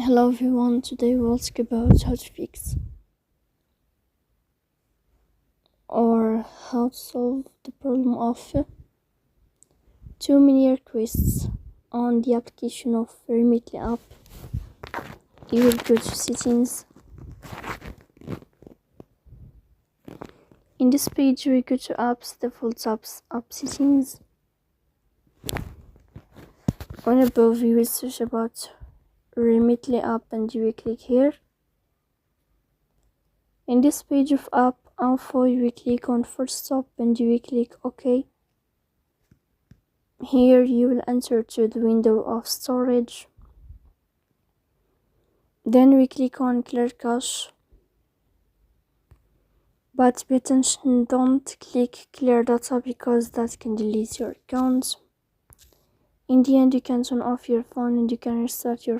Hello everyone, today we'll talk about how to fix or how to solve the problem of too many requests on the application of Remitly app. You will go to settings. In this page we go to apps, default apps, app settings. On above you will search about Remitly app and you will click here. In this page of app info you will click on first stop and you will click OK. Here you will enter to the window of storage. Then we click on clear cache. But pay attention, don't click clear data because that can delete your account. In the end you can turn off your phone and you can restart your